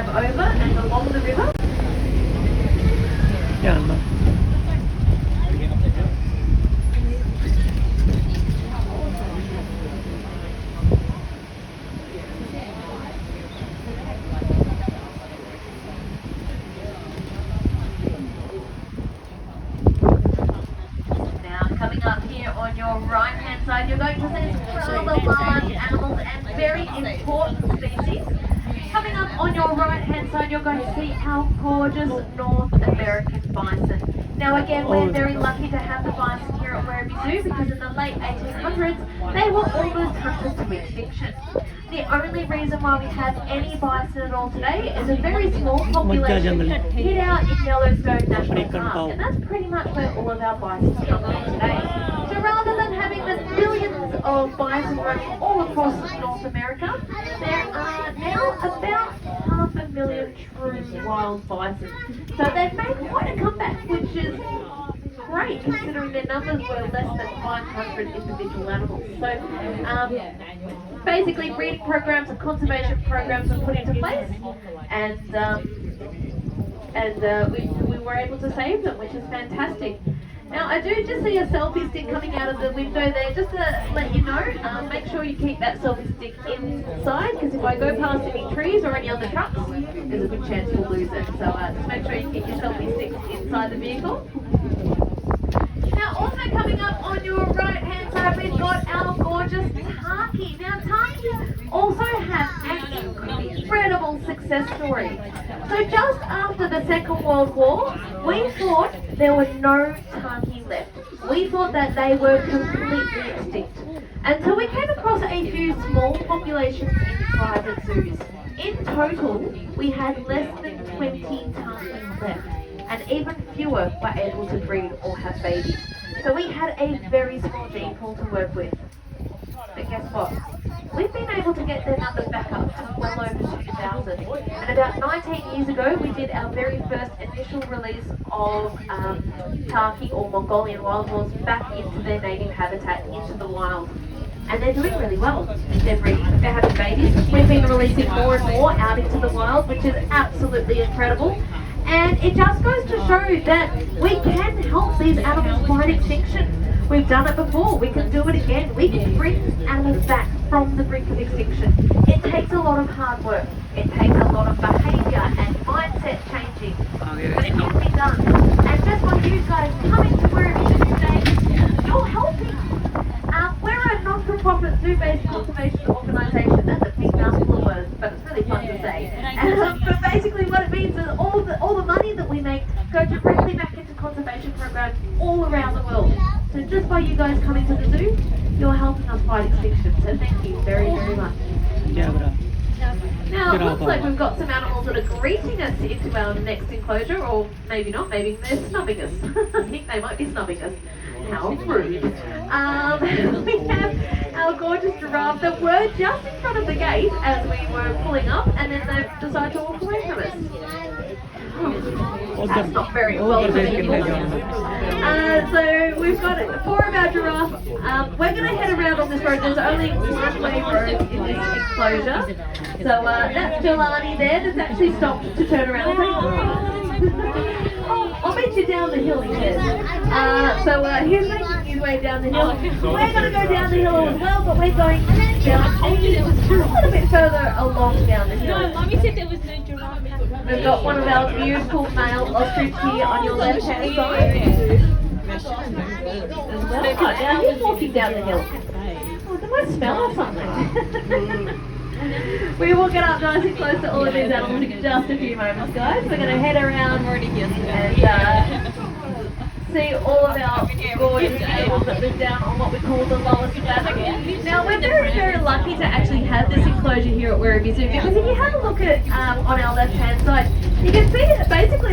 drive over and along the river. Yan ba? Coming up here on your right hand side, you're going to see some rather large animals and very important species. Coming up on your right hand side, you're going to see our gorgeous North American bison. Now again, we're very lucky to have the bison here at Werribee Zoo because in the late 1800s, they were almost hunted to extinction. The only reason why we have any bison at all today is a very small population hid out in Yellowstone National Park, and that's pretty much where all of our bison come from today. So rather than having the billions of bison roaming all across North America, there are now about 500,000 true wild bison. So they've made quite a comeback, which is great considering their numbers were less than 500 individual animals. So basically breeding programs and conservation programs were put into place, and we were able to save them, which is fantastic. Now I do just see a selfie stick coming out of the window there, just to let you know, make sure you keep that selfie stick inside, because if I go past any trees or any other trucks, there's a good chance we'll lose it. So just make sure you keep your selfie sticks inside the vehicle. Now also coming up on your right hand side, we've got our gorgeous Taki. Now Taki also have an incredible success story. So just after the Second World War, we thought there were no Taki left. We thought that they were completely extinct. Until we came across a few small populations in private zoos. In total, we had less than 20 Taki left, and even fewer were able to breed or have babies. So we had a very small gene pool to work with. But guess what? We've been able to get their numbers back up to well over 2,000. And about 19 years ago, we did our very first initial release of Taki or Mongolian wild horse back into their native habitat, into the wild. And they're doing really well. They're breeding, they're having babies. We've been releasing more and more out into the wild, which is absolutely incredible. And it just goes to show that we can help these animals fight extinction. We've done it before, we can do it again. We can bring animals back from the brink of extinction. It takes a lot of hard work. It takes a lot of behaviour and mindset changing. But it can be done. And just like you guys coming to Werribee Zoo today, you're helping. We're a not-for-profit zoo-based conservation organisation. That's a big mouthful of words, but it's really fun to say. But basically what it means is all the money that we make go directly back into conservation programs all around the world. So just by you guys coming to the zoo, you're helping us fight extinction. So thank you very, very much. Now it looks like we've got some animals that are greeting us into our next enclosure, or maybe not, maybe they're snubbing us. I think they might be snubbing us. How rude. We have our gorgeous giraffe that were just in front of the gate as we were pulling up, and then they've decided to walk away from us. That's not very welcoming. So we've got 4 of our giraffes. We're going to head around on this road. There's only one-way road in this enclosure. So that's Jelani there that's actually stopped to turn around and say, I'll meet you down the hill, he says. So he's making his way down the hill. We're going to go down the hill as well, but we're going down a little bit further along down the hill. No, Mommy said there was no giraffe. We've got one of our beautiful male ostrich here on your left hand side. Now he's walking down the hill. Oh, there might smell or something. We will get up nice and close to all of these animals in just a few moments, guys. We're going to head around and see all of our gorgeous animals that live down on what we call the lowest fathom. Now, we're very, very lucky to actually have this enclosure here at Werribee Zoo, because if you have a look at on our left-hand side, you can see that basically